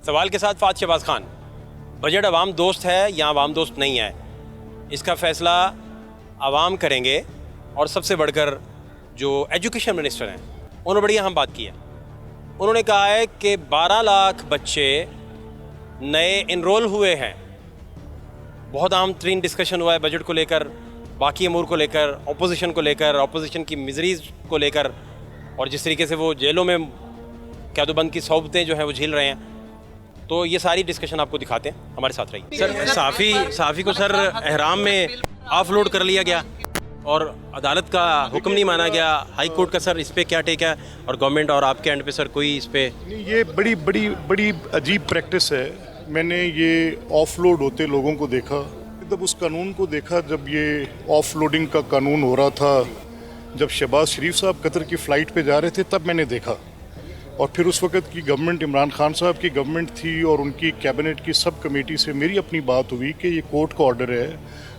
सवाल के साथ फात शहबाज खान, बजट अवाम दोस्त है या अवाम दोस्त नहीं है, इसका फ़ैसला अवाम करेंगे। और सबसे बढ़कर जो एजुकेशन मिनिस्टर हैं उन्होंने बड़ी अहम बात की है। उन्होंने कहा है कि 12 लाख बच्चे नए इनरोल हुए हैं। बहुत अहम तरीन डिस्कशन हुआ है बजट को लेकर, बाकी अमूर को लेकर, अपोजिशन को लेकर, अपोजिशन की मिजरीज़ को लेकर, और जिस तरीके से वो जेलों में कैदोबंद की सौबतें जो है वो झेल रहे हैं। तो ये सारी डिस्कशन आपको दिखाते हैं, हमारे साथ रहिए। सर, सहाफ़ी को सर एहराम में ऑफलोड कर लिया गया और अदालत का हुक्म नहीं माना गया। हाई कोर्ट का सर इस पर क्या टेक है, और गवर्नमेंट और आपके एंड पे सर कोई इस पे? ये बड़ी अजीब प्रैक्टिस है। मैंने ये ऑफलोड होते लोगों को देखा, जब उस कानून को देखा, जब ये ऑफलोडिंग का कानून हो रहा था, जब शहबाज शरीफ साहब कतर की फ़्लाइट पे जा रहे थे, तब मैंने देखा। और फिर उस वक़्त की गवर्नमेंट, इमरान खान साहब की गवर्नमेंट थी, और उनकी कैबिनेट की सब कमेटी से मेरी अपनी बात हुई कि ये कोर्ट का ऑर्डर है,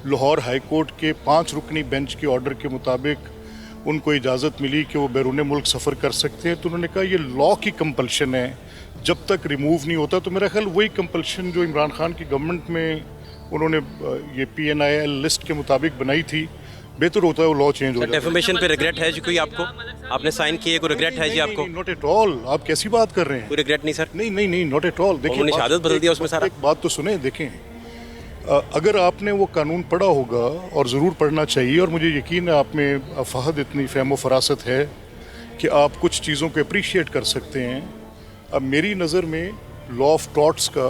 लाहौर हाई कोर्ट के 5 रुकनी बेंच के ऑर्डर के मुताबिक उनको इजाज़त मिली कि वो बैरून मुल्क सफ़र कर सकते हैं। तो उन्होंने कहा ये लॉ की कंपल्शन है, जब तक रिमूव नहीं होता। तो मेरा ख्याल वही कंपल्शन जो इमरान खान की गवर्नमेंट में उन्होंने ये PNIL लिस्ट के मुताबिक बनाई थी, बेहतर होता है वो लॉ चेंज हो जाए। डेफर्मेशन पे रिग्रेट है जी कोई आपको? आपने साइन किए, कोई रिग्रेट है जी आपको? Not at all. आप कैसी बात कर रहे हैं? कोई रिग्रेट नहीं सर? नहीं, नॉट एट ऑल। देखिए, उन्होंने शहादत बदल दिया उसमें सारा। एक बात तो सुने, देखें, अगर आपने वो कानून पढ़ा होगा, और ज़रूर पढ़ना चाहिए, और मुझे यकीन है आप में फ़हद इतनी फ़हम व फरासत है कि आप कुछ चीज़ों को अप्रिशिएट कर सकते हैं। अब मेरी नज़र में लॉ ऑफ टॉर्ट्स का,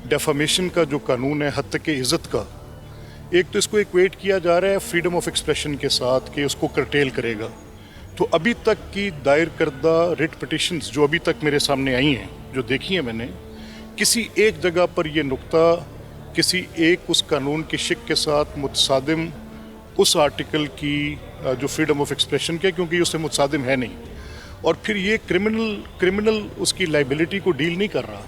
डेफामेशन का जो कानून है, हद तक इज़्ज़त का, एक तो इसको इक्वेट किया जा रहा है फ्रीडम ऑफ एक्सप्रेशन के साथ कि उसको करटेल करेगा। तो अभी तक की दायर करदा रिट पिटिशंस जो अभी तक मेरे सामने आई हैं, जो देखी हैं मैंने, किसी एक जगह पर यह नुक्ता किसी एक उस कानून की शिक के साथ मुतसादिम उस आर्टिकल की जो फ्रीडम ऑफ एक्सप्रेशन के, क्योंकि उससे मुतसादिम है नहीं। और फिर ये क्रिमिनल उसकी लाइबिलिटी को डील नहीं कर रहा,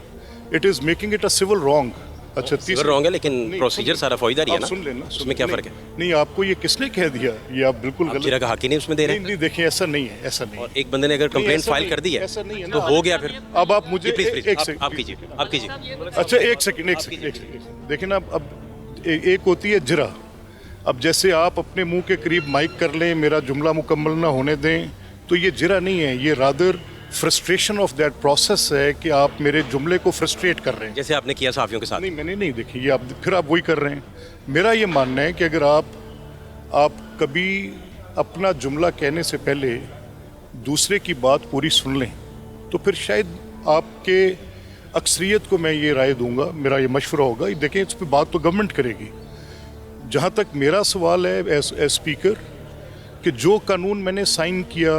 it is making it a civil wrong. अच्छा, सिविल रॉन्ग है, लेकिन प्रोसीजर सारा फौजदारी है ना? सुन लेना, उसमें क्या फ़र्क है? नहीं, आपको ये किसने कह दिया? ये आप बिल्कुल गलत। जीरा का हक ही नहीं उसमें दे रहे हैं। नहीं, देखिए, ऐसा नहीं है, ऐसा नहीं है। और एक बंदे ने अगर कंप्लेंट फाइल कर दी है तो हो गया फिर। अब आप मुझे प्लीज एक सेकंड आप कीजिए। अच्छा, एक सेकंड। देखिए ना, अब एक होती है जिरा। अब जैसे आप अपने मुंह के करीब माइक कर लें, मेरा जुमला मुकम्मल ना होने दें, तो ये जिरा नहीं है, ये rather frustration of that process है कि आप मेरे जुमले को फ्रस्ट्रेट कर रहे हैं, जैसे आपने किया सहाफ़ियों के साथ। नहीं, मैंने नहीं। देखी, ये आप वही कर रहे हैं। मेरा ये मानना है कि अगर आप कभी अपना जुमला कहने से पहले दूसरे की बात पूरी सुन लें, तो फिर शायद आपके अक्सरियत को मैं ये राय दूंगा, मेरा ये मशवरा होगा। देखें, इस पर बात तो गवर्नमेंट करेगी। जहाँ तक मेरा सवाल है एज स्पीकर, कि जो कानून मैंने साइन किया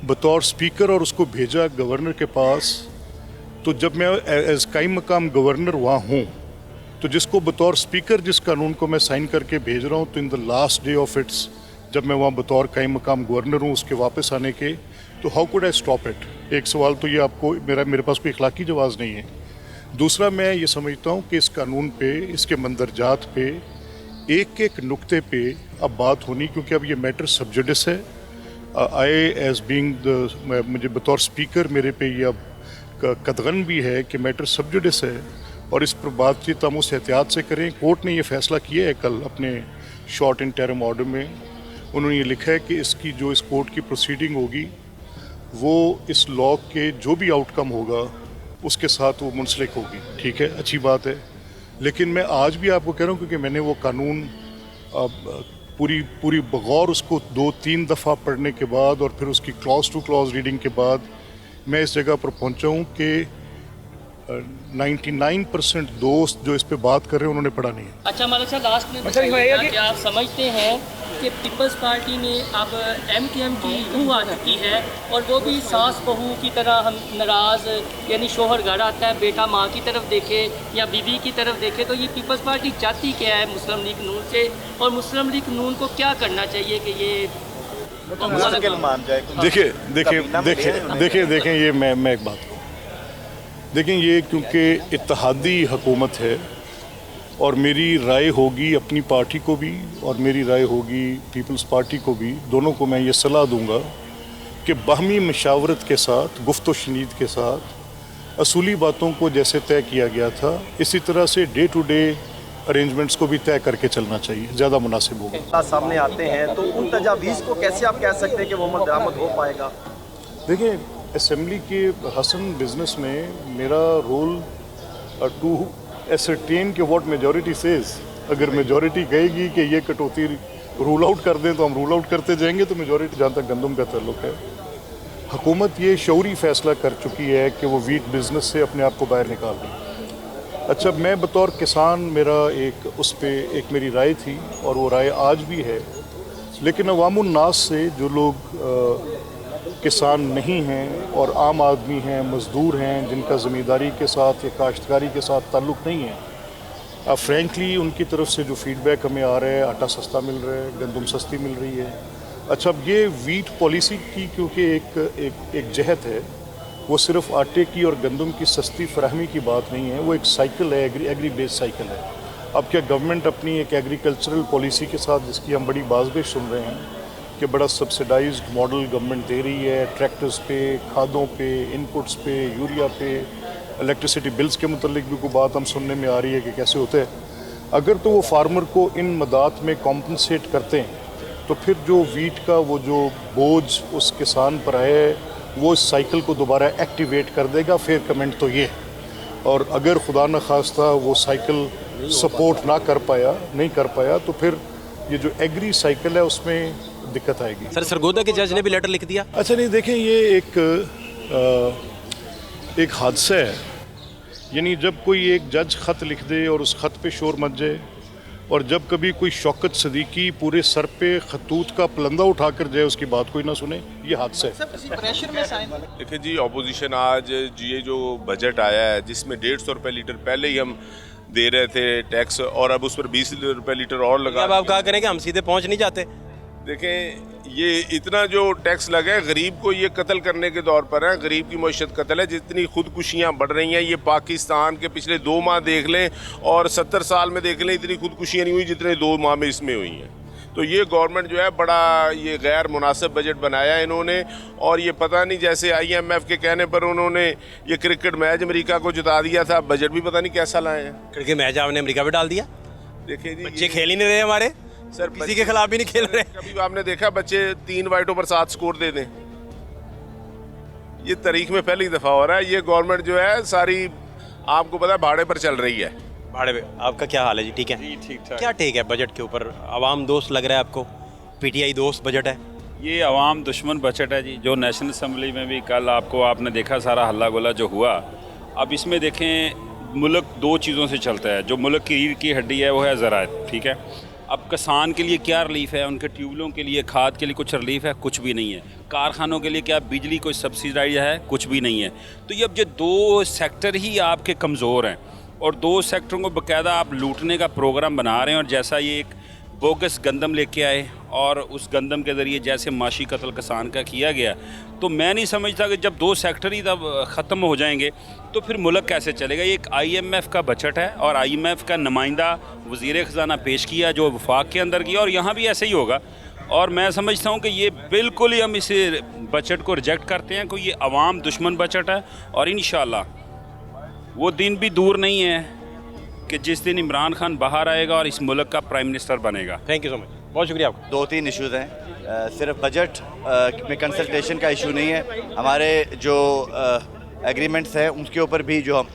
बतौर स्पीकर और उसको भेजा गवर्नर के पास, तो जब मैं एज कायम मकाम गवर्नर वहाँ हूँ, तो जिसको बतौर स्पीकर जिस कानून को मैं साइन करके भेज रहा हूँ, तो in the last day of its, जब मैं वहाँ बतौर कायम मकाम गवर्नर हूँ उसके वापस आने के, तो how could I stop it? एक सवाल तो ये आपको, मेरे पास कोई इखलाकी जवाब नहीं है। दूसरा, मैं ये समझता हूँ कि इस कानून पे, इसके मंदरजात पे, एक नुक्ते पे अब बात होनी, क्योंकि अब ये मैटर सब जुडिस है। आई एज बीइंग मुझे बतौर स्पीकर मेरे पे ये अब कदगन भी है कि मैटर सब जुडिस है, और इस पर बातचीत हम उस एहतियात से करें। कोर्ट ने ये फैसला किया है कल अपने शॉर्ट इंटरिम ऑर्डर में, उन्होंने ये लिखा है कि इसकी जो इस कोर्ट की प्रोसीडिंग होगी, वो इस लॉ के जो भी आउटकम होगा उसके साथ वो मुंसलिक होगी। ठीक है, अच्छी बात है। लेकिन मैं आज भी आपको कह रहा हूँ, क्योंकि मैंने वो कानून पूरी बगौर उसको 2-3 दफ़ा पढ़ने के बाद, और फिर उसकी क्लॉज टू क्लॉज रीडिंग के बाद, मैं इस जगह पर पहुंचा हूँ कि 99% दोस्त जो इस पे बात कर रहे हैं उन्होंने पढ़ा नहीं है। अच्छा, मालिक साहब, लास्ट में बताइएगा कि आप समझते हैं कि पीपल्स पार्टी में अब MKM की रूह आ चुकी है, और वो भी सास बहू की तरह हम नाराज़, यानी शोहर घर आता है, बेटा माँ की तरफ देखे या बीवी की तरफ देखे, तो ये पीपल्स पार्टी चाहती क्या है मुस्लिम लीग नून से, और मुस्लिम लीग नून को क्या करना चाहिए कि ये मान जाए? देखिए, ये मैं एक बात कहूँ। देखें, ये क्योंकि इत्तेहादी हुकूमत है, और मेरी राय होगी अपनी पार्टी को भी, और मेरी राय होगी पीपल्स पार्टी को भी, दोनों को मैं ये सलाह दूंगा कि बाहमी मशावरत के साथ, गुफ्त व शनीद के साथ असूली बातों को जैसे तय किया गया था इसी तरह से डे टू डे अरेंजमेंट्स को भी तय करके चलना चाहिए, ज़्यादा मुनासिब होगा। सामने आते हैं तो उन तजावीज़ को कैसे आप कह सकते हैं कि वो अमल दरामद हो पाएगा? देखिए, असेंबली के हसन बिजनेस में मेरा रोल टू एसरटेन के व्हाट मेजॉरिटी सेज। अगर मेजॉरिटी कहेगी कि ये कटौती रूल आउट कर दें तो हम रूल आउट करते जाएंगे। तो मेजॉरिटी जहाँ तक गंदम का ताल्लुक है, हुकूमत ये शऊरी फैसला कर चुकी है कि वो वीट बिजनेस से अपने आप को बाहर निकाल रही है। अच्छा, मैं बतौर किसान, मेरा उस पर एक मेरी राय थी और वो राय आज भी है, लेकिन अवामुन नास से जो लोग किसान नहीं हैं और आम आदमी हैं, मज़दूर हैं, जिनका ज़मींदारी के साथ या काश्तकारी के साथ ताल्लुक़ नहीं है, फ्रैंकली उनकी तरफ से जो फीडबैक हमें आ रहा है, आटा सस्ता मिल रहा है, गंदम सस्ती मिल रही है। अच्छा, अब ये वीट पॉलिसी की क्योंकि एक जहत है, वो सिर्फ आटे की और गंदम की सस्ती फराहमी की बात नहीं है, वो एक साइकिल है, एग्री बेस्ड साइकिल है। अब क्या गवर्नमेंट अपनी एक एग्रीकल्चरल पॉलिसी के साथ, जिसकी हम बड़ी बाज़ सुन रहे हैं कि बड़ा सब्सिडाइज्ड मॉडल गवर्नमेंट दे रही है, ट्रैक्टर्स पे, खादों पे, इनपुट्स पे, यूरिया पे, इलेक्ट्रिसिटी बिल्स के मुतल्लिक भी कोई बात हम सुनने में आ रही है कि कैसे होते हैं। अगर तो वो फार्मर को इन मदात में कॉम्पनसेट करते हैं तो फिर जो वीट का वो जो बोझ उस किसान पर आए, वो इस साइकिल को दोबारा एक्टिवेट कर देगा। फिर कमेंट तो ये, और अगर खुदा न खास्ता वो साइकिल सपोर्ट नहीं कर पाया तो फिर ये जो एग्री साइकिल है उसमें दिक्कत आएगी। सर, सरगोदा के जज ने भी लेटर लिख दिया। अच्छा, नहीं, देखें, ये एक हादसा है। यानी जब कोई एक जज ख़त लिख दे और उस ख़त पे शोर मच जाए, और जब कभी कोई शौकत सदीकी पूरे सर पे खतूत का पलंदा उठाकर जाए, उसकी बात कोई ना सुने, ये हादसा है। देखिए जी, ऑपोजिशन आज ये जो बजट आया है जिसमें 150 रुपये लीटर पहले ही हम दे रहे थे टैक्स, और अब उस पर 20 रुपये लीटर और लगा। अब आप कहा करें कि हम सीधे पहुंच नहीं जाते। देखें, ये इतना जो टैक्स लगा है गरीब को, ये कत्ल करने के दौर पर है। गरीब की मईशत कत्ल है। जितनी खुदकुशियाँ बढ़ रही हैं, ये पाकिस्तान के पिछले 2 माह देख लें और 70 साल में देख लें, इतनी खुदकुशियाँ नहीं हुई जितने 2 माह में इसमें हुई हैं। तो ये गवर्नमेंट जो है बड़ा ये गैर मुनासिब बजट बनाया है इन्होंने। और ये पता नहीं, जैसे IMF के कहने पर उन्होंने ये क्रिकेट मैच अमेरिका को जिता दिया था, बजट भी पता नहीं कैसा लाए हैं। क्रिकेट मैच आपने अमेरिका पे डाल दिया। देखिए जी, बच्चे खेल ही नहीं रहे हमारे, सर किसी के खिलाफ भी नहीं खेल रहे। कभी आपने देखा बच्चे 3 वाइटों पर 7 स्कोर दे दें? ये तारीख में पहली दफ़ा हो रहा है। ये गवर्नमेंट जो है सारी, आपको पता है, भाड़े पर चल रही है। भाड़े पे। आपका क्या हाल है जी? ठीक है जी, ठीक ठाक। क्या टेक है बजट के ऊपर? आवाम दोस्त लग रहा है आपको? PTI दोस्त बजट है? ये अवाम दुश्मन बजट है जी। जो नेशनल असम्बली में भी कल आपने देखा सारा हल्ला गोला जो हुआ। अब इसमें देखें, मुल्क 2 चीज़ों से चलता है। जो मुल्क की रीढ़ की हड्डी है वो है ज़राअत, ठीक है। अब किसान के लिए क्या रिलीफ है? उनके ट्यूबलों के लिए, खाद के लिए कुछ रिलीफ है? कुछ भी नहीं है। कारखानों के लिए क्या बिजली कोई सब्सिडाइज है? कुछ भी नहीं है। तो ये अब जो 2 सेक्टर ही आपके कमज़ोर हैं और 2 सेक्टरों को बाकायदा आप लूटने का प्रोग्राम बना रहे हैं। और जैसा ये एक बोगस गंदम लेके आए और उस गंदम के ज़रिए जैसे माशी कत्ल किसान का किया गया, तो मैं नहीं समझता कि जब 2 सेक्टर ही तब ख़त्म हो जाएंगे तो फिर मुल्क कैसे चलेगा। ये एक IMF का बजट है और IMF का नुमाइंदा वज़ीर ख़ज़ाना पेश किया जो वफाक के अंदर किया, और यहाँ भी ऐसे ही होगा। और मैं समझता हूँ कि ये बिल्कुल ही हम इस बजट को रिजेक्ट करते हैं, क्योंकि ये अवाम दुश्मन बजट है। और इंशाअल्लाह वो दिन भी दूर नहीं है कि जिस दिन इमरान खान बाहर आएगा और इस मुल्क का प्राइम मिनिस्टर बनेगा। थैंक यू सो मच, बहुत शुक्रिया आपका। 2-3 इश्यूज़ हैं। सिर्फ बजट में कंसल्टेशन का इशू नहीं है। हमारे जो एग्रीमेंट्स हैं उनके ऊपर भी जो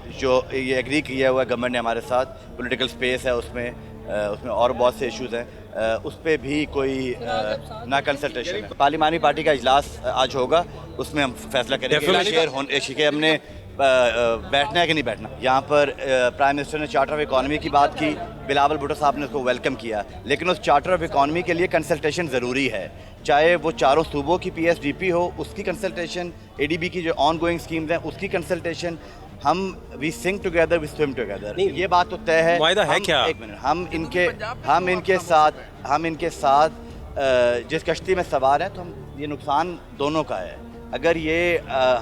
ये एग्री किया हुआ है गवर्नमेंट ने हमारे साथ, पॉलिटिकल स्पेस है उसमें और बहुत से इश्यूज़ हैं। उस पर भी कोई ना कंसल्टेशन है। पार्लिमानी पार्टी का इजलास आज होगा, उसमें हम फैसला करेंगे शेयर होने कि हमने बैठना है कि नहीं बैठना। यहाँ पर प्राइम मिनिस्टर ने चार्टर ऑफ इकॉनमी की बात की, बिलावल भुट्टो साहब ने उसको वेलकम किया, लेकिन उस चार्टर ऑफ इकॉनमी के लिए कंसल्टेशन ज़रूरी है। चाहे वो 4 सूबों की PSDP हो, उसकी कंसल्टेशन, ADB की जो ऑन गोइंग स्कीम्स हैं उसकी कंसल्टेशन। हम we sing together, we swim together, ये बात तो तय है। वायदा है क्या? एक मिनट, हम इनके साथ जिस कश्ती में सवार हैं, तो हम ये नुकसान दोनों का है। अगर ये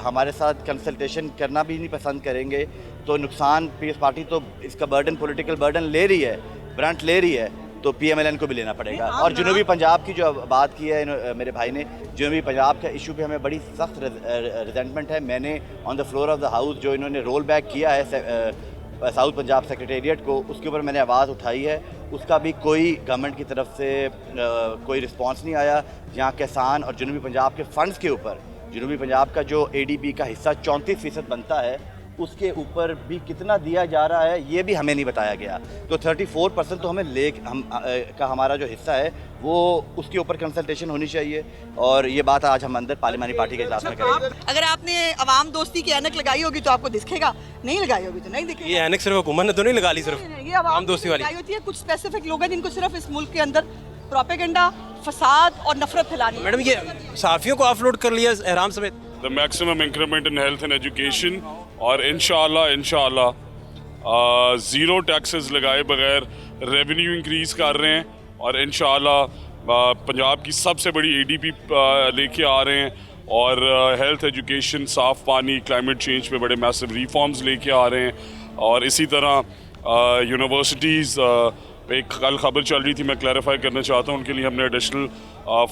हमारे साथ कंसल्टेशन करना भी नहीं पसंद करेंगे तो नुकसान, पीस पार्टी तो इसका बर्डन, पॉलिटिकल बर्डन ले रही है, ब्रंट ले रही है, तो PMLN को भी लेना पड़ेगा। और जनूबी पंजाब की जो बात की है मेरे भाई ने, जनूबी पंजाब का इशू पे हमें बड़ी सख्त रिजेंटमेंट है। मैंने on the floor of the house जो इन्होंने रोल बैक किया है साउथ पंजाब सेक्रेटेरिएट को, उसके ऊपर मैंने आवाज़ उठाई है। उसका भी कोई गवर्नमेंट की तरफ से कोई रिस्पांस नहीं आया। जहाँ किसान और जनूबी पंजाब के फंड्स के ऊपर जनूबी पंजाब का जो ADB का हिस्सा 34% बनता है, उसके ऊपर भी कितना दिया जा रहा है ये भी हमें नहीं बताया गया। तो 34% तो हमें हमारा जो हिस्सा है वो उसके ऊपर कंसल्टेशन होनी चाहिए, और ये बात आज हम अंदर पार्लिमानी पार्टी के इजलास में करेंगे। अगर आपने अवाम दोस्ती की ऐनक लगाई होगी तो आपको दिखेगा, नहीं लगाई होगी तो नहीं दिखेगा। ये ऐनक सिर्फ हुकूमत ने तो नहीं लगा ली, सिर्फ ये अवाम दोस्ती वाली लगाई होती है। कुछ स्पेसिफिक लोग हैं जिनको सिर्फ इस मुल्क के अंदर प्रोपेगेंडा, फसाद और नफरत फैलानी है। मैडम ये सहाफ़ियों को ऑफलोड कर लिया एहराम समेत। The maximum increment in health and education, और इंशाल्लाह ज़ीरो टैक्सेस लगाए बगैर रेवेन्यू इंक्रीज़ कर रहे हैं, और इंशाल्लाह पंजाब की सबसे बड़ी ADB लेके आ रहे हैं, और हेल्थ एजुकेशन, साफ़ पानी, क्लाइमेट चेंज पे बड़े मैसिव रिफॉर्म्स लेके आ रहे हैं। और इसी तरह यूनिवर्सिटीज़ एक कल खबर चल रही थी, मैं क्लैरिफाई करना चाहता हूँ, उनके लिए हमने एडिशनल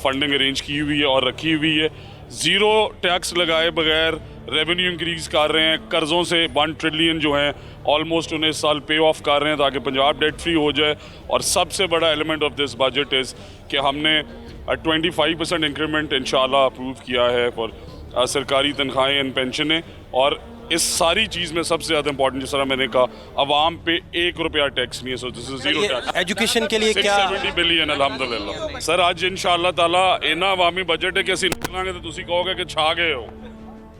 फंडिंग अरेंज की हुई है और रखी हुई है। ज़ीरो टैक्स लगाए बगैर रेवेन्यू इंक्रीज़ कर रहे हैं, कर्ज़ों से 1 ट्रिलियन जो हैं ऑलमोस्ट उन्हें इस साल पे ऑफ कर रहे हैं ताकि पंजाब डेट फ्री हो जाए। और सबसे बड़ा element of this budget is कि हमने 25% इंक्रीमेंट इंशाल्लाह अप्रूव किया है फॉर सरकारी तनख्वाहें एंड पेंशनें। और इस सारी चीज़ में सबसे ज़्यादा इंपॉर्टेंट, जिस तरह मैंने कहा, आवाम पे 1 रुपया टैक्स नहीं है। So this is zero tax. Education के लिए क्या 670 बिलियन अल्हम्दुलिल्लाह। सर आज इंशाअल्लाह ताला इन्ना अवामी बजट है कि ਅਸੀਂ ਨਿਕਲਾਂਗੇ तो ਤੁਸੀਂ कहोगे कि छा गए हो।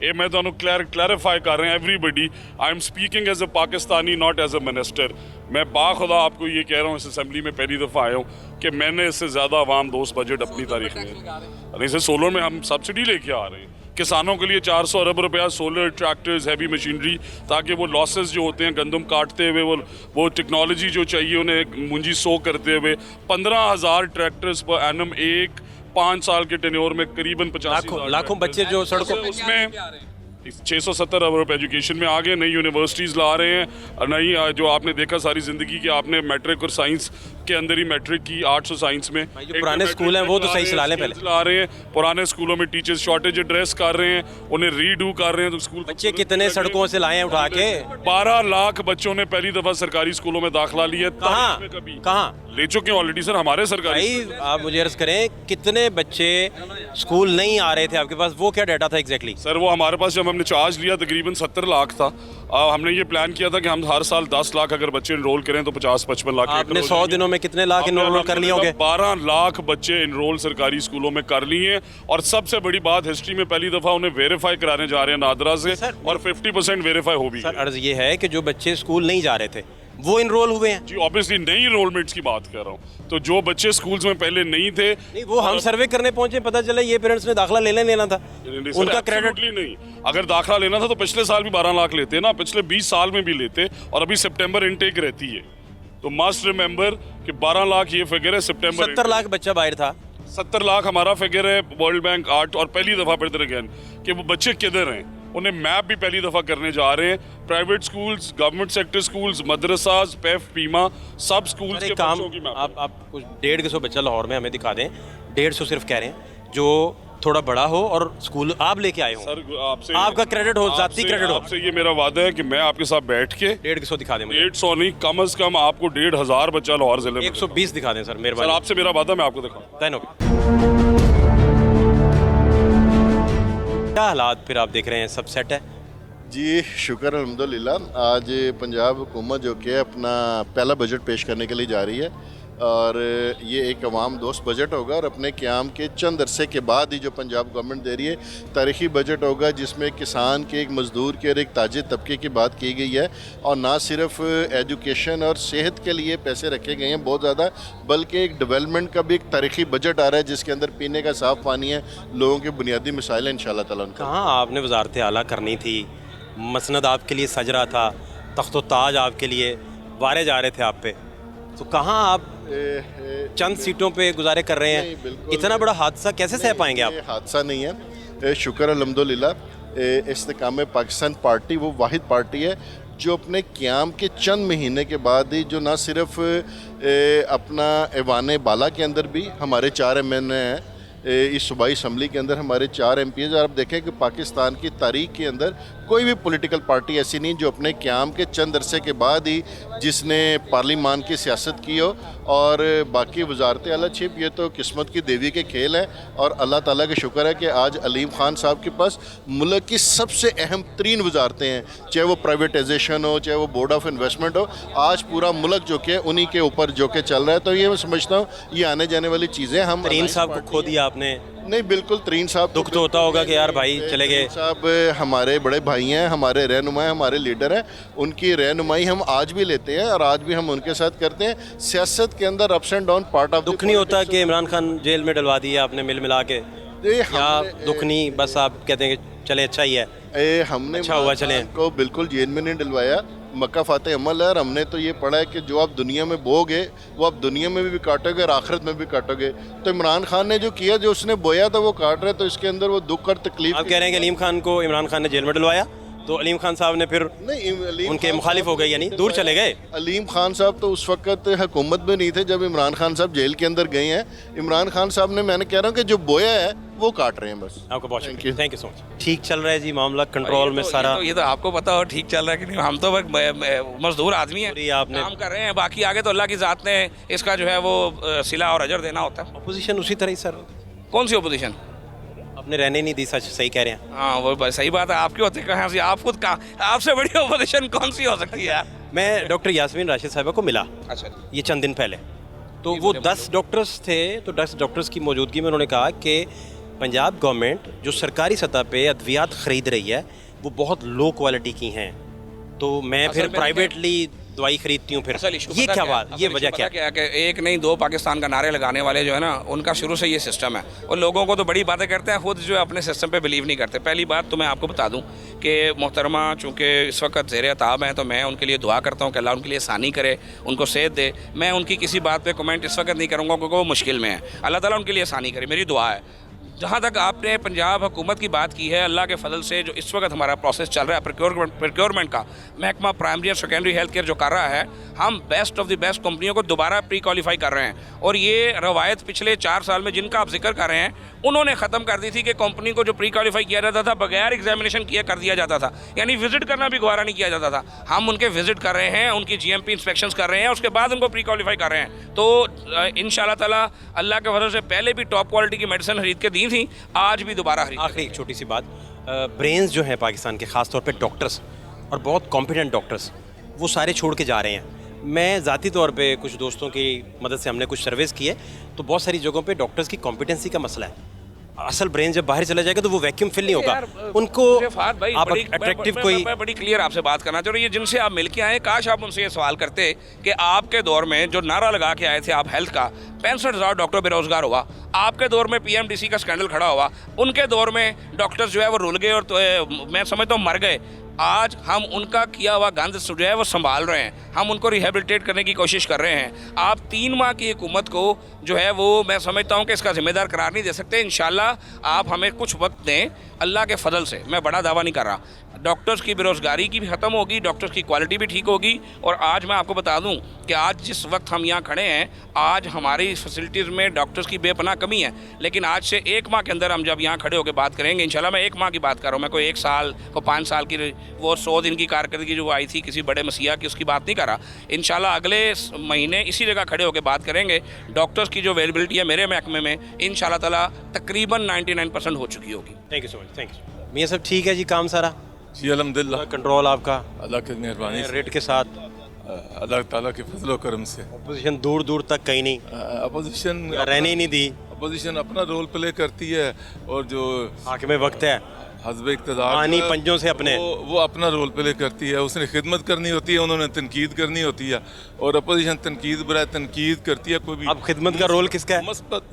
ये मैं ਤੁਹਾਨੂੰ क्लैरिफाई कर रहे हैं everybody. I am speaking as a Pakistani, not as a minister. मैं बाखुदा आपको ये कह रहा हूँ, इस असेंबली में पहली दफ़ा आया हूँ कि मैंने इससे ज़्यादा अवाम दोस्त बजट अपनी तारीख में नहीं। इसे सोलर में हम सब्सिडी लेके आ रहे हैं किसानों के लिए 400 अरब रुपया, सोलर ट्रैक्टर्स, हैवी मशीनरी, ताकि वो लॉसेस जो होते हैं गंदम काटते हुए, वो टेक्नोलॉजी जो चाहिए उन्हें मुंजी सो करते हुए 15,000 ट्रैक्टर्स पर एनम, 5 साल के टेन्योर में करीबन 50 लाखों बच्चे जो सड़कों उसमें 670 अरब रुपये एजुकेशन में आ गए। नई यूनिवर्सिटीज़ ला रहे हैं, नई जो आपने देखा सारी ज़िंदगी की, आपने मैट्रिक और साइंस के अंदर ही मैट्रिक की 800 साइंस में। जो पुराने स्कूल हैं वो तो सही चला लें पहले। ला रहे हैं, पुराने स्कूलों में टीचर्स शॉर्टेज एड्रेस कर रहे हैं, उन्हें रीडू कर रहे हैं। तो स्कूल बच्चे कितने सड़कों से लाए हैं उठा के? 12 लाख बच्चों ने पहली दफ़ा सरकारी स्कूलों में दाखिला लिया। कहाँ ले चुके हैं ऑलरेडी सर हमारे सरकारी। भाई आप मुझे अर्ज करें, कितने बच्चे स्कूल नहीं आ रहे थे आपके पास? वो क्या डाटा था एग्जैक्टली? सर वो हमारे पास जब हमने चार्ज लिया तकरीबन 70 लाख था। हमने ये प्लान किया था कि हम हर साल 10 लाख अगर बच्चे इनरोल करें तो 50-55 लाख। आपने 100 दिनों में कितने लाख इनरोल कर लिए होंगे? 12 लाख बच्चे इनरोल सरकारी स्कूलों में कर लिए हैं। और सबसे बड़ी बात, हिस्ट्री में पहली दफ़ा उन्हें वेरीफाई कराने जा रहे हैं नादरा से, और 50% वेरीफाई हो भी। सर अर्ज ये है कि जो बच्चे स्कूल नहीं जा रहे थे वो इनरोल हुए हैं। जी ऑब्वियसली नई इनरोलमेंट्स की बात कर रहा हूँ। तो जो बच्चे स्कूल्स में पहले नहीं थे, नहीं वो हम सर्वे करने पहुंचे, पता चला ये पेरेंट्स ने दाखिला लेना था, उनका क्रेडिट नहीं। अगर दाखिला लेना था तो पिछले साल भी 12 लाख लेते ना, पिछले 20 साल में भी लेते, और अभी सितंबर इनटेक रहती है। तो मस्ट रिमेंबर कि 12 लाख ये फिगर है, सितंबर 70 लाख बच्चा बाहर था। 70 लाख हमारा फिगर है वर्ल्ड बैंक 8। और पहली दफ़ा फिर अगेन कि वो बच्चे किधर हैं, उन्हें मैप भी पहली दफ़ा करने जा रहे हैं। Private schools, government sector schools, मदरसाज, पेफ, पीमा, सब स्कूल्स के बच्चों की मैप। आप कुछ 150 बच्चा लाहौर में हमें दिखा दें। 150 सिर्फ कह रहे हैं, जो थोड़ा बड़ा हो और स्कूल आप लेके आए हो। सर आपसे आपका क्रेडिट हो, जाती क्रेडिट हो। आपसे ये मेरा वादा है कि मैं आपके साथ बैठ के 150 दिखा दें मुझे। 150 नहीं, कम से कम आपको 1,500 बच्चा लाहौर जिले में 120 दिखा दें सर, मेरे सर आपसे मेरा वादा, मैं आपको दिखाऊं। तय हो क्या हालात फिर आप देख रहे हैं, सब सेट है? जी शुक्र अल्हम्दुलिल्लाह। आज पंजाब हुकूमत जो कि अपना पहला बजट पेश करने के लिए जा रही है, और ये एक अवाम दोस्त बजट होगा, और अपने क़याम के चंद अरसे के बाद ही जो पंजाब गवर्नमेंट दे रही है तारीख़ी बजट होगा, जिसमें किसान के, एक मज़दूर के और एक ताजिर तबके की बात की गई है। और ना सिर्फ एजुकेशन और सेहत के लिए पैसे रखे गए हैं बहुत ज़्यादा, बल्कि एक डेवलपमेंट का भी एक तारीख़ी बजट आ रहा है, जिसके अंदर पीने का साफ़ पानी है, लोगों के बुनियादी मसाइल हैं इंशाअल्लाह ताला उनका। कहाँ आपने वजारत आला करनी थी, मसनद आपके लिए सज रहा था, तख्त ताज आपके लिए वारे जा रहे थे आप पे, तो कहाँ आप चंद सीटों पे गुजारे कर रहे हैं? इतना बड़ा हादसा कैसे सह पाएंगे आप? हादसा नहीं है, शुक्र अल्हम्दुलिल्लाह। इस्तेकाम पाकिस्तान पार्टी वो वाहिद पार्टी है जो अपने क़याम के चंद महीने के बाद ही जो ना सिर्फ अपना ऐवान बाला के अंदर भी हमारे 4 MN हैं, इस सूबाई असम्बली के अंदर हमारे 4 MPs, और आप देखें कि पाकिस्तान की तारीख के अंदर कोई भी पॉलिटिकल पार्टी ऐसी नहीं जो अपने क़याम के चंद अरसे के बाद ही जिसने पार्लिमान की सियासत की हो। और बाकी वजारत आलाशिप ये तो किस्मत की देवी के खेल हैं, और अल्लाह ताला का शुक्र है कि आज अलीम ख़ान साहब के पास मुल्क की सबसे अहम तरीन वजारतें हैं, चाहे वो प्राइवेटाइजेशन हो, चाहे वो बोर्ड ऑफ इन्वेस्टमेंट हो। आज पूरा मुल्क जो कि उन्हीं के ऊपर जो कि चल रहा है। तो ये मैं समझता हूँ ये आने जाने वाली चीज़ें हम तरीन साहब को खो दिया आपने। नहीं, बिल्कुल तरीन साहब दुख तो होता होगा कि यार भाई चले गए। साहब हमारे बड़े भाई हैं, हमारे रहनुमा हैं, हमारे लीडर हैं, उनकी रहनुमाई हम आज भी लेते हैं और आज भी हम उनके साथ करते हैं। सियासत के अंदर ups and down part of. दुख नहीं होता कि इमरान खान जेल में डलवा दिया आपने मिल मिला के, या दुख नहीं, बस आप कहते हैं कि चले अच्छा ही है, हमने अच्छा हुआ चले को बिल्कुल जेल में नहीं डलवाया। मक्का फाते अमल है, और हमने तो ये पढ़ा है कि जो आप दुनिया में बोगे वो आप दुनिया में भी काटोगे और आखिरत में भी काटोगे। तो इमरान खान ने जो किया, जो उसने बोया था वो काट रहे, तो इसके अंदर वो दुख और तकलीफ। आप कह रहे हैं कि अलीम खान को इमरान खान ने जेल में डलवाया, तो अलीम खान साहब ने फिर नहीं, उनके मुखालिफ हो गए, यानी दूर चले गए। अलीम खान साहब तो उस वक्त हुकूमत में नहीं थे जब इमरान खान साहब जेल के अंदर गए हैं। इमरान खान साहब ने, मैंने कह रहा हूँ कि जो बोया है वो काट रहे हैं बस। आपको बहुत शुक्रिया, थैंक यू सो मच। ठीक चल रहा है जी मामला, कंट्रोल में सारा। ये तो आपको पता हो ठीक चल रहा है कि नहीं। हम तो मजदूर आदमी हैं, आपने काम कर रहे हैं, बाकी आगे तो अल्लाह की ज़ात ने इसका जो है वो सिला और अजर देना होता है। अपोजिशन उसी तरह ही सर। कौन सी अपोजिशन? आपने रहने नहीं दी, सच सही कह रहे हैं। हाँ वो सही बात है, आपकी होते कहाँ से, आप खुद कहाँ, आपसे बड़ी अपोजिशन कौन सी हो सकती है यार। मैं डॉक्टर यास्मीन राशिद साहिबा को मिला, अच्छा, ये चंद दिन पहले, तो वो 10 डॉक्टर्स थे। तो 10 डॉक्टर्स की मौजूदगी में उन्होंने कहा कि पंजाब गवर्नमेंट जो सरकारी सतह पे अद्वियात ख़रीद रही है वो बहुत लो क्वालिटी की हैं, तो मैं फिर प्राइवेटली दवाई खरीदती हूँ फिर। ये क्या बात, ये वजह क्या है कि एक नहीं दो पाकिस्तान का नारे लगाने वाले जो है ना, उनका शुरू से ये सिस्टम है, और लोगों को तो बड़ी बातें करते हैं, खुद जो है अपने सिस्टम पे बिलीव नहीं करते। पहली बात तो मैं आपको बता दूं कि मोहतरमा चूँकि इस वक्त ज़ेर अताब हैं, तो मैं उनके लिए दुआ करता हूँ कि अल्लाह उनके लिए आसानी करे, उनको सेहत दे। मैं उनकी किसी बात पर कमेंट इस वक्त नहीं करूँगा क्योंकि वो मुश्किल में है। अल्लाह ताला उनके लिए आसानी करे, मेरी दुआ है। जहाँ तक आपने पंजाब हुकूमत की बात की है, अल्लाह के फजल से जो इस वक्त हमारा प्रोसेस चल रहा है प्रोक्योरमेंट का, महकमा प्राइमरी और सेकेंडरी हेल्थ केयर जो कर रहा है, हम बेस्ट ऑफ द बेस्ट कंपनियों को दोबारा प्री क्वालिफाई कर रहे हैं। और ये रवायत पिछले 4 साल में जिनका आप जिक्र कर रहे हैं, उन्होंने ख़त्म कर दी थी कि कंपनी को जो प्री क्वालिफाई किया जाता था बगैर एग्जामिनेशन किया कर दिया जाता था, यानी विजिट करना भी गवारा नहीं किया जाता था। हम उनके विजिट कर रहे हैं, उनकी GMP इंस्पेक्शंस कर रहे हैं, उसके बाद उनको प्री क्वालिफाई कर रहे हैं। तो इंशाल्लाह ताला अल्लाह के फजल से पहले भी टॉप क्वालिटी की मेडिसिन खरीद के दी थी, आज भी दोबारा। आखिरी एक छोटी सी बात, ब्रेन्स जो हैं पाकिस्तान के, ख़ास तौर पे डॉक्टर्स और बहुत कॉम्पिटेंट डॉक्टर्स, वो सारे छोड़ के जा रहे हैं। मैं ज़ाती तौर पे कुछ दोस्तों की मदद से हमने कुछ सर्वेस किए, तो बहुत सारी जगहों पे डॉक्टर्स की कॉम्पिटेंसी का मसला है। असल ब्रेन जब बाहर चला जाएगा तो वो वैक्यूम फिल नहीं होगा उनको। आप अट्रैक्टिव कोई बड़ी क्लियर आपसे बात करना चाह रही है, जिनसे आप मिल के आए, काश आप उनसे ये सवाल करते कि आपके दौर में जो नारा लगा के आए थे आप हेल्थ का, 65,000 डॉक्टर बेरोजगार हुआ, आपके दौर में PMDC का स्कैंडल खड़ा हुआ, उनके दौर में डॉक्टर्स जो है वो रुल गए और तो मैं समझता हूँ मर गए। आज हम उनका किया हुआ गंद जो है वो संभाल रहे हैं, हम उनको रिहेबिलिटेट करने की कोशिश कर रहे हैं। आप 3 माह की हुकूमत को जो है वो मैं समझता हूँ कि इसका जिम्मेदार करार नहीं दे सकते। इंशाल्लाह आप हमें कुछ वक्त दें, अल्लाह के फजल से, मैं बड़ा दावा नहीं कर रहा, डॉक्टर्स की बेरोज़गारी की भी ख़त्म होगी, डॉक्टर्स की क्वालिटी भी ठीक होगी। और आज मैं आपको बता दूं कि आज जिस वक्त हम यहाँ खड़े हैं, आज हमारी फैसिलिटीज़ में डॉक्टर्स की बेपनाह कमी है, लेकिन आज से 1 माह के अंदर हम जब यहाँ खड़े होकर बात करेंगे, इंशाल्लाह मैं 1 माह की बात कर रहा हूँ, मैं कोई 1 साल को 5 साल की वो 100 दिन की कारकर्दगी जो आई थी किसी बड़े मसीहा की, उसकी बात नहीं कर रहा। इंशाल्लाह अगले महीने इसी जगह खड़े होकर बात करेंगे। डॉक्टर्स की जो अवेलेबिलिटी है मेरे महकमे में इंशाल्लाह ताला तकरीबन 99% हो चुकी होगी। Thank you so much, thank you. मियाँ साहब ठीक है जी, काम सारा जी अल्हम्दुलिल्लाह, कंट्रोल आपका अल्लाह की मेहरबानी रेट के साथ, अल्लाह ताला के फजल करम से। अपोजिशन दूर दूर तक कहीं नहीं, अपोजिशन रहने ही नहीं दी। अपोजिशन अपना रोल प्ले करती है, और जो हाकिम वक्त है हज़ब इक़्तिदार पानी पंजों से अपने वो अपना रोल प्ले करती है। उसने खिदमत करनी होती है, उन्होंने तनकीद करनी होती है, और अपोजिशन तनकीद बराए तनकीद करती है। कोई भी अब खिदमत का रोल किसका है?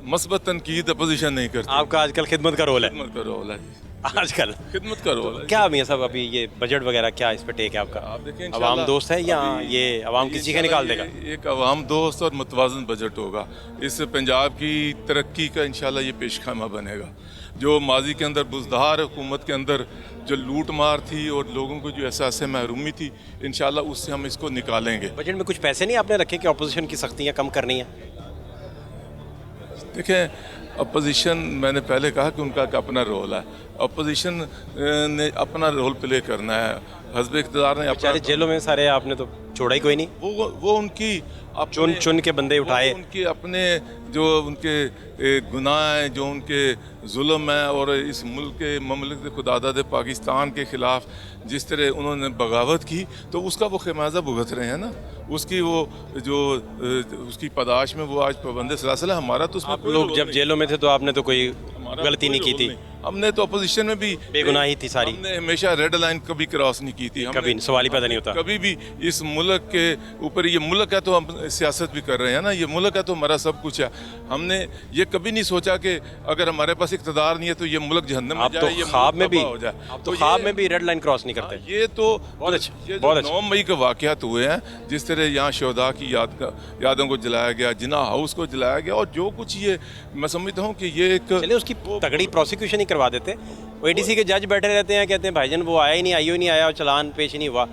मस्बत तनकीद अपोजिशन नहीं करती। आपका आजकल खिदमत का रोल है? खिदमत का रोल है आजकल, खिदमत का रोल है। क्या मियाँ साहब अभी ये बजट वगैरह क्या इस पे टेक है आपका? आप देखें अवाम दोस्त है या ये अवाम की चीखें निकाल देगा? एक अवाम दोस्त और मुतवाज़न बजट होगा, इससे पंजाब की तरक्की का इंशाल्लाह ये पेशखामा बनेगा। जो माजी के अंदर बुजदार हुकूमत के अंदर जो लूट मार थी और लोगों को जो एहसास महरूमी थी, इंशाल्लाह उससे हम इसको निकालेंगे। बजट में कुछ पैसे नहीं आपने रखे कि अपोजिशन की सख्तियाँ कम करनी है? देखें, अपोजिशन, मैंने पहले कहा कि उनका अपना रोल है, अपोजिशन ने अपना रोल प्ले करना है, हस्ब इक़्तिदार ने अपना। जेलों में सारे आपने तो छोड़ा ही कोई नहीं। वो उनकी चुन के बंदे उठाए, उनके अपने जो उनके गुनाह हैं, जो उनके जुल्म है, और इस मुल्क के ममलिकत खुदादाद पाकिस्तान के ख़िलाफ़ जिस तरह उन्होंने बगावत की, तो उसका वो खमियाजा भुगत रहे हैं ना। उसकी वो जो उसकी पदाश में वो आज पाबंद सलासल है। हमारा तो उसमें आप लोग जब जेलों में थे तो आपने तो कोई गलती नहीं की थी। हमने तो अपोजिशन में भी बेगुनाही थी सारी। हमने हमेशा रेड लाइन कभी क्रॉस नहीं की थी। कभी सवाल ही पैदा नहीं होता। कभी भी इस मुल्क के ऊपर, ये मुल्क है तो हम सियासत भी कर रहे हैं ना, ये मुल्क है तो हमारा सब कुछ है। हमने ये कभी नहीं सोचा कि अगर हमारे पास इक़्तिदार नहीं है तो ये मुल्क जहन्नम में जाए, ये ख्वाब में भी हो जाए। तो ख्वाब में भी रेड लाइन क्रॉस नहीं करते। ये तो बहुत अच्छा, ये बहुत 9 मई के वाक़यात हुए हैं, जिस तरह यहाँ शहदा की यादों को जलाया गया, जिना हाउस को जलाया गया, और जो कुछ ये मैं समझता हूँ कि ये एक चलिए उसकी तगड़ी प्रोसिक्यूशन ही करवा देते। वो एडीसी के जज बैठे रहते हैं, कहते हैं भाईजान वो आया ही नहीं, आईओ नहीं आया और चलान पेश नहीं हुआ।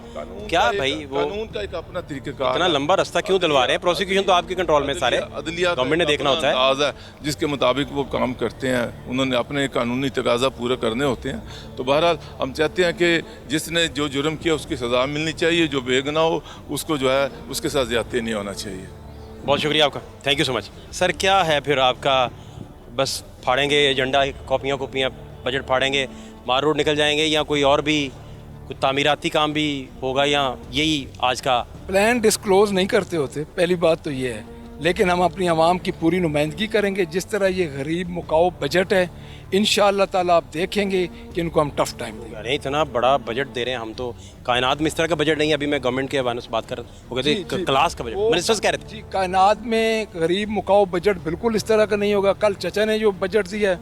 क्या भाई, वो कानून का एक अपना तरीक़ाकार, इतना लंबा रास्ता क्यों दिलवा रहे हैं? प्रोसिक्यूशन तो आपके कंट्रोल में सारे, अदलिया गवर्नमेंट ने देखना होता है। अंदाज़ है जिसके मुताबिक वो काम करते हैं, उन्होंने अपने कानूनी तकाजा पूरे करने होते हैं। तो बहरहाल हम चाहते हैं कि जिसने जो जुर्म किया उसकी सज़ा मिलनी चाहिए, जो बेगुनाह हो उसको जो है उसके साथ ज़्यादती नहीं होना चाहिए। बहुत शुक्रिया आपका, thank you so much. Sir क्या है फिर आपका, बस फाड़ेंगे एजेंडा, कॉपियाँ बजट फाड़ेंगे, मार रोड निकल जाएंगे, या कोई और भी कुछ तामीराती काम भी होगा, या यही आज का प्लान डिस्क्लोज नहीं करते होते? पहली बात तो ये है, लेकिन हम अपनी आवाम की पूरी नुमाइंदगी करेंगे। जिस तरह ये गरीब मुकाऊ बजट है, इंशाअल्लाह ताला आप देखेंगे कि इनको हम टफ टाइम देंगे। अरे इतना बड़ा बजट दे रहे हैं हम, तो कायनात में इस तरह का बजट नहीं है। अभी मैं गवर्नमेंट के हवाले से बात कर रहा था, वो कहते क्लास का बजट, मिनिस्टर्स कह रहे थे। जी, कायनात में गरीब मुकाऊ बजट बिल्कुल इस तरह का नहीं होगा। कल चचा ने जो बजट दिया है,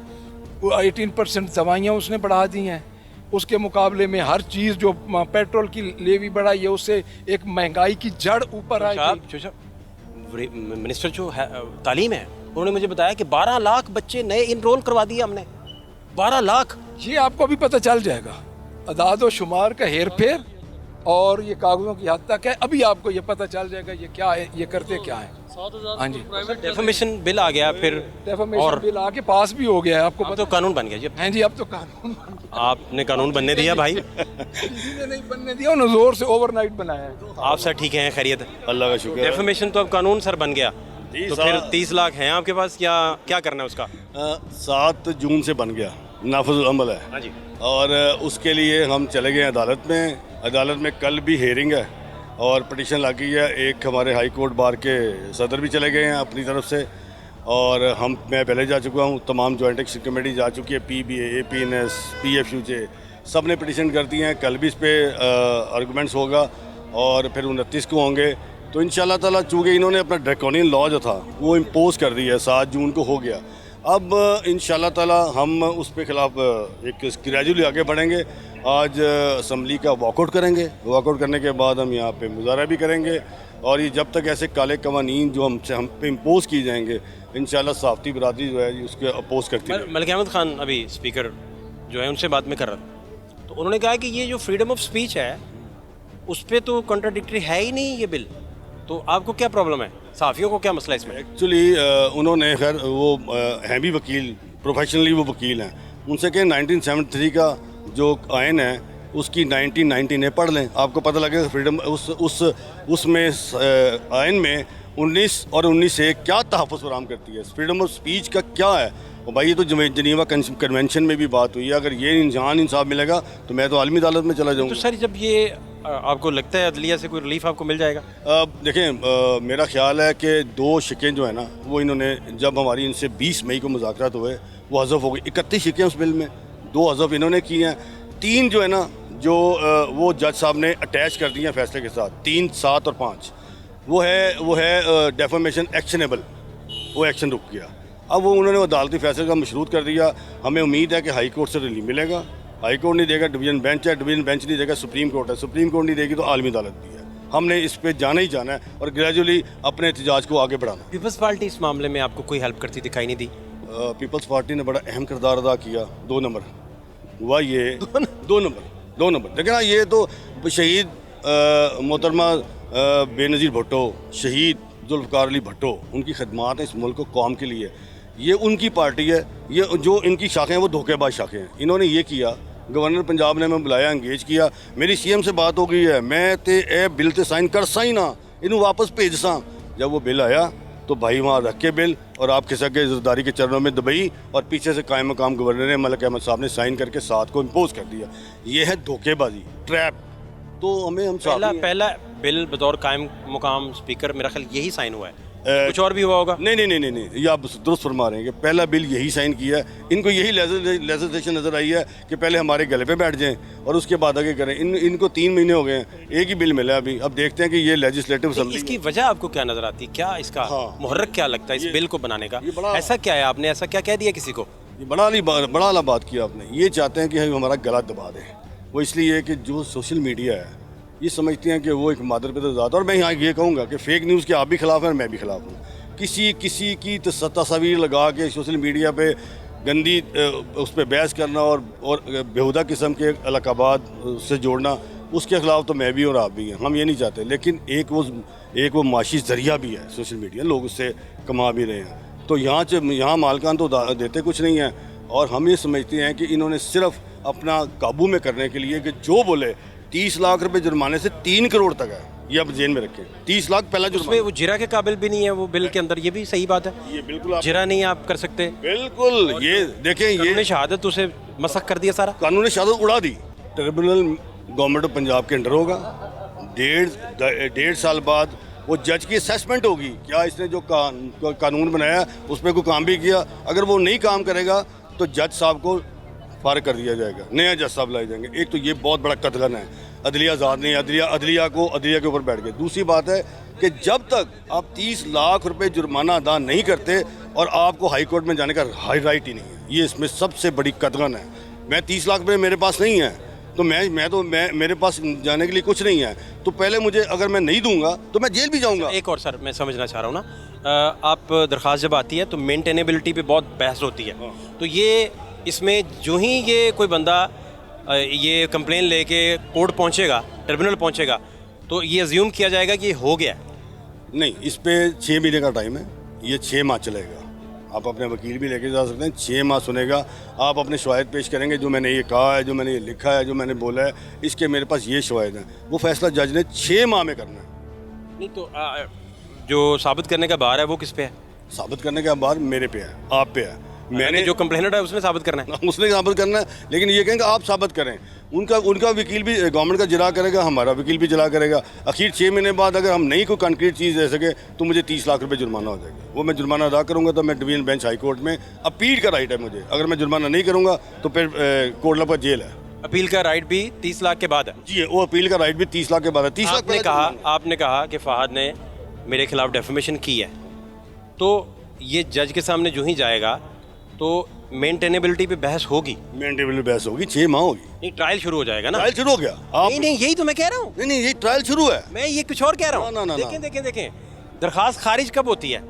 वो 18% दवाइयाँ उसने बढ़ा दी हैं, उसके मुकाबले में हर चीज़ जो पेट्रोल की लेवी बढ़ाई है, उससे एक महंगाई की जड़ ऊपर आई। मिनिस्टर जो है तालीम है, उन्होंने मुझे बताया कि 12 लाख बच्चे नए इनरोल करवा दिए हमने। 12 लाख। ये आपको भी पता चल जाएगा, अदाद व शुमार का हेर फेर और ये कागजों की हद तक है। अभी आपको ये पता चल जाएगा ये क्या है, ये करते क्या है। हाँ जी, डेफर्मेशन बिल आ गया, फिर डेफर्मेशन बिल आके पास भी हो गया है, आपको तो कानून बन गया जी। हाँ जी, अब तो कानून आपने कानून बनने दिया भाई? किसी ने नहीं बनने दिया, उन्होंने जोर से ओवरनाइट बनाया है। आप सर ठीक हैं, खैरियत है? अल्लाह का शुक्र है। डेफर्मेशन तो अब कानून सर बन गया, तो फिर 30 लाख हैं आपके पास, या क्या करना है उसका? 7 जून से बन गया, नाफिज अमल है। हाँ जी। और उसके लिए हम चले गए अदालत में। अदालत में कल भी हेयरिंग है और पटिशन लगी है। एक हमारे हाई कोर्ट बार के सदर भी चले गए हैं अपनी तरफ से, और मैं पहले जा चुका हूँ। तमाम जॉइंट एक्शन कमेटी जा चुकी है, PBA, APNS, PFUJ, सब ने पटिशन कर दी हैं। कल भी इस पर आर्गूमेंट्स होगा और फिर 29 को होंगे। तो इंशाल्लाह ताला, चूँकि इन्होंने अपना ड्रैकोनियन लॉ जो था वो इम्पोज कर दिया है, 7 जून को हो गया। अब इंशाल्लाह ताला हम उस पे खिलाफ एक ग्रेजुअली आगे बढ़ेंगे। आज असम्बली का वॉकआउट करेंगे, वॉकआउट करने के बाद हम यहाँ पे मुजाहरा भी करेंगे, और ये जब तक ऐसे काले कवानीन जो हम पे इम्पोज की जाएंगे, इंशाल्लाह सहाफ़ती बरादरी जो है उसके अपोज करती है। मलिक अहमद खान अभी स्पीकर जो है उनसे बात में कर रहा था, तो उन्होंने कहा कि ये जो फ्रीडम ऑफ स्पीच है उस पर तो कॉन्ट्राडिक्टरी है ही नहीं ये बिल, तो आपको क्या प्रॉब्लम है? सहाफ़ियों को क्या मसला है इसमें? एक्चुअली उन्होंने खैर वो हैं भी वकील, प्रोफेशनली वो वकील हैं, उनसे कहें 1973 का जो आयन है उसकी 1919 पढ़ लें, आपको पता लगेगा फ्रीडम उसमें आयन में 19 और 19 क्या तहफ़्फ़ुज़ फराहम करती है, फ्रीडम ऑफ स्पीच का क्या है। और भाई ये तो जनीवा कन्वेंशन में भी बात हुई है, अगर ये इंसाफ मिलेगा तो मैं तो आलमी अदालत में चला जाऊँगा। तो सर जब ये आपको लगता है अदलिया से कोई रिलीफ आपको मिल जाएगा? देखें, मेरा ख्याल है कि 2 शिकें जो है ना, वो इन्होंने जब हमारी इनसे 20 मई को मुज़ाकरात हुए वो हज़फ हो गई। 31 शिकें उस बिल में, 2 हज़फ इन्होंने की हैं। 3 जो है ना, जो वो जज साहब ने अटैच कर दी हैं फैसले के साथ, 3, 7 और 5, वो है डेफर्मेशन एक्शनेबल, वो एक्शन रुक गया। अब वो उन्होंने अदालती फैसले का मशरूत कर दिया। हमें उम्मीद है कि हाई कोर्ट से रिलीफ मिलेगा। हाई कोर्ट नहीं देगा, डिवीज़न बेंच है, डिवीज़न बेंच नहीं देगा, सुप्रीम कोर्ट है, सुप्रीम कोर्ट नहीं देगी तो आलमी अदालत भी है। हमने इस पे जाना ही जाना है और ग्रेजुअली अपने एहतजाज को आगे बढ़ाना। पीपल्स पार्टी इस मामले में आपको कोई हेल्प करती दिखाई नहीं दी? पीपल्स पार्टी ने बड़ा अहम किरदार अदा किया। 2 नंबर हुआ ये 2 नंबर देखिए ना, ये तो शहीद मोहतरमा बेनज़ीर भुट्टो, शहीद जुल्फ़कार अली भुट्टो, उनकी खदमात हैं इस मुल्क को कौम के लिए, ये उनकी पार्टी है। ये जो इनकी शाखें हैं वो धोखेबाज शाखें हैं। इन्होंने ये किया, गवर्नर पंजाब ने मैं बुलाया, इंगेज किया, मेरी सीएम से बात हो गई है, मैं ते ए बिल ते साइन कर सा ही ना, इन्हों वापस भेज सा। जब वो बिल आया तो भाई वहाँ रख के बिल और आप खिसक के ज़रदारी के चरणों में दबई और पीछे से कायम मकाम गवर्नर ने मलिक अहमद साहब ने साइन करके 7 को इम्पोज कर दिया। ये है धोखेबाजी, ट्रैप। तो हमें हम पहला बिल बतौर कायम मुकाम स्पीकर मेरा ख्याल यही साइन हुआ है, कुछ और भी हुआ होगा? नहीं, ये आप दुरुस्त फरमा रहे हैं कि पहला बिल यही साइन किया है। इनको यही लेजिस्लेशन नज़र आई है कि पहले हमारे गले पे बैठ जाएं और उसके बाद आगे करें। इनको 3 महीने हो गए हैं, एक ही बिल मिला है अभी। अब देखते हैं कि ये लेजिस्लेटिव असेंबली, इसकी वजह आपको क्या नज़र आती है? क्या इसका मुहर्रक क्या लगता है इस बिल को बनाने का? ऐसा क्या है, आपने ऐसा क्या कह दिया किसी को? ये बड़ा आला बात किया आपने। ये चाहते हैं कि हम हमारा गला दबा दें। वो इसलिए कि जो सोशल मीडिया है ये समझते हैं कि वो एक मादर पे ज़ात। और मैं यहाँ ये कहूँगा कि फ़ेक न्यूज़ के आप भी खिलाफ हैं और मैं भी खिलाफ हूँ। किसी की तस्वीर लगा के सोशल मीडिया पे गंदी उस पर बहस करना और बेहुदा किस्म के अलकाबाद से जोड़ना, उसके ख़िलाफ़ तो मैं भी और आप भी हैं। हम ये नहीं चाहते। लेकिन एक वो माशी ज़रिया भी है सोशल मीडिया, लोग उससे कमा भी रहे हैं। तो यहाँ मालकान तो देते कुछ नहीं है। और हम ये समझते हैं कि इन्होंने सिर्फ अपना काबू में करने के लिए कि जो बोले 30 लाख रुपए जुर्माने से 3 करोड़ तक है, ये आप जेल में रखें। 30 लाख पहला जुर्माना, वो जिरा के काबिल भी नहीं है वो बिल के अंदर, ये भी सही बात है। ये बिल्कुल जिरा नहीं आप कर सकते, बिल्कुल। ये देखें, ये शहादत उसे मसक कर दिया, सारा कानून शहादत उड़ा दी। ट्रिब्यूनल गवर्नमेंट ऑफ पंजाब के अंडर होगा। 1.5 साल बाद वो जज की असेसमेंट होगी, क्या इसने जो कानून बनाया उस पर कोई काम भी किया। अगर वो नहीं काम करेगा तो जज साहब को फारिग कर दिया जाएगा, नया जज साहब लाए जाएंगे। एक तो ये बहुत बड़ा कतलन है, अदलिया आज़ाद नहीं, अदलिया के ऊपर बैठ गए। दूसरी बात है कि जब तक आप 30 लाख रुपए जुर्माना अदा नहीं करते और आपको हाई कोर्ट में जाने का राइट ही नहीं है, ये इसमें सबसे बड़ी कतलन है। मैं 30 लाख रुपये मेरे पास नहीं है तो मैं मेरे पास जाने के लिए कुछ नहीं है, तो पहले मुझे अगर मैं नहीं दूंगा तो मैं जेल भी जाऊंगा। एक और सर मैं समझना चाह रहा हूँ ना, आप दरख्वास्त जब आती है तो मेंटेनेबिलिटी पे बहुत बहस होती है। तो ये इसमें जो ही ये कोई बंदा ये कंप्लेन लेके कोर्ट पहुंचेगा, ट्रिब्यूनल पहुंचेगा, तो ये अज्यूम किया जाएगा कि ये हो गया। नहीं, इस पे 6 महीने का टाइम है, ये 6 माह चलेगा। आप अपने वकील भी लेके जा सकते हैं, 6 माह सुनेगा। आप अपने शवाहिद पेश करेंगे, जो मैंने ये कहा है, जो मैंने ये लिखा है, जो मैंने बोला है, इसके मेरे पास ये शवाहिद हैं। वो फैसला जज ने 6 माह में करना है। नहीं तो जो साबित करने का बार है वो किस पे है? साबित करने का बार मेरे पे है, आप पे है। मैंने जो कंप्लेनेंट है उसने साबित करना है, उसने साबित करना है। लेकिन ये कहेंगे आप साबित करें, उनका वकील भी गवर्नमेंट का जिरा करेगा, हमारा वकील भी जिरा करेगा। आखिर 6 महीने बाद अगर हम नहीं कोई कंक्रीट चीज़ दे सके तो मुझे 30 लाख रुपए जुर्माना हो जाएगा। वो मैं जुर्माना अदा करूँगा तो मैं डिवीजन बेंच हाई कोर्ट में अपील का राइट है मुझे। अगर मैं जुर्माना नहीं करूँगा तो फिर कोर्ट लगा जेल है। अपील का राइट भी 30 लाख के बाद है? जी, वो अपील का राइट भी 30 लाख के बाद है। 30 लाख आपने कहा कि फहद ने मेरे खिलाफ डेफेमेशन की है, तो ये जज के सामने जो ही जाएगा तो मेंटेनेबिलिटी पे बहस होगी? मेंटेनेबिलिटी बहस होगी, 6 माह होगी। नहीं, ट्रायल शुरू हो जाएगा ना? ट्रायल शुरू हो गया। नहीं, यही तो मैं कह रहा हूँ। नहीं, ये ट्रायल शुरू है। मैं ये कुछ और कह रहा हूँ। देखें, दरखास्त खारिज कब होती है?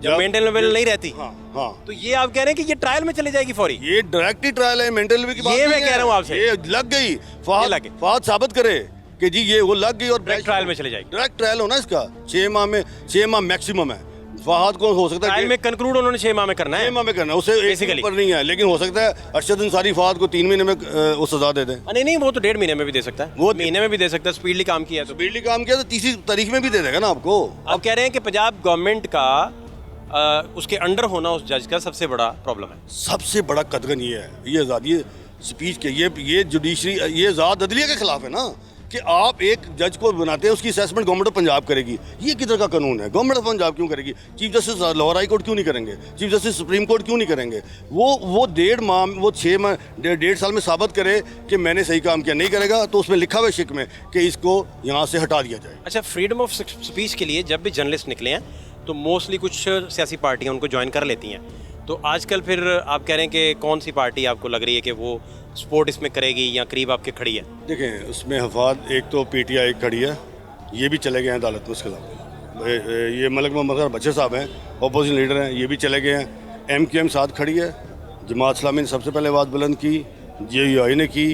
जब मेंटेनेबल नहीं रहती। हाँ। तो ये आप कह रहे हैं कि ये ट्रायल में चली जाएगी फौरी? ये डायरेक्ट ही ट्रायल है, मेंटेनेबिलिटी की बात ये मैं कह रहा हूँ आपसे। ये लग गई, फहद साबित करे कि जी ये वो लग गई और डायरेक्ट ट्रायल में चली जाएगी। डायरेक्ट ट्रायल होना इसका 6 माह मैक्सिमम है। फहद को हो सकता है ट्रायल में कंक्लूड उन्होंने 6 माह में करना है। 6 माह में करना है, उसे एक ऊपर नहीं है। लेकिन हो सकता है अरशद अंसारी फहद को 3 महीने में वो सजा दे दे। नहीं, वो तो 1.5 महीने में भी दे सकता है, वो महीने में भी दे सकता है। स्पीडली काम किया तो 30 तारीख में भी दे देगा ना आपको। आप कह रहे हैं कि पंजाब गवर्नमेंट का उसके अंडर होना उस जज का सबसे बड़ा प्रॉब्लम है। सबसे बड़ा कदगन ये है, ये आज़ादी स्पीच के, ये जुडिशरी, ये आज़ाद अदलिया के खिलाफ है ना कि आप एक जज को बनाते हैं, उसकी असेसमेंट गवर्नमेंट ऑफ पंजाब करेगी। ये किधर का कानून है? गवर्नमेंट ऑफ पंजाब क्यों करेगी? Chief justice Lahore high court क्यों नहीं करेंगे? चीफ जस्टिस सुप्रीम कोर्ट क्यों नहीं करेंगे? वो 1.5 साल में साबित करे कि मैंने सही काम किया। नहीं करेगा तो उसमें लिखा हुआ शिक में कि इसको यहाँ से हटा दिया जाए। अच्छा, फ्रीडम ऑफ स्पीच के लिए जब भी जर्नलिस्ट निकले हैं तो मोस्टली कुछ सियासी पार्टियाँ उनको ज्वाइन कर लेती हैं। तो आजकल फिर आप कह रहे हैं कि कौन सी पार्टी आपको लग रही है कि वो सपोर्ट इसमें करेगी या करीब आपके खड़ी है? देखें, उसमें हफाज एक तो PTI खड़ी है, ये भी चले गए हैं अदालत में उसके खिलाफ। ये मलिक मोहम्मद बच्चे साहब हैं, अपोजिशन लीडर हैं, ये भी चले गए हैं। MQM साथ खड़ी है, जमात इस्लामी ने सबसे पहले आवाज़ बुलंद की, JUI ने की,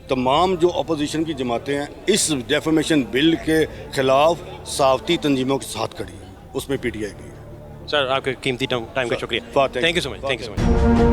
तमाम जो अपोजिशन की जमातें हैं इस डेफर्मेशन बिल के ख़िलाफ़ सावती तंजीमों के साथ खड़ी है, उसमें PTI भी है। सर आपके कीमती टाइम का शुक्रिया, Thank you. Thank you so much, thank you so much.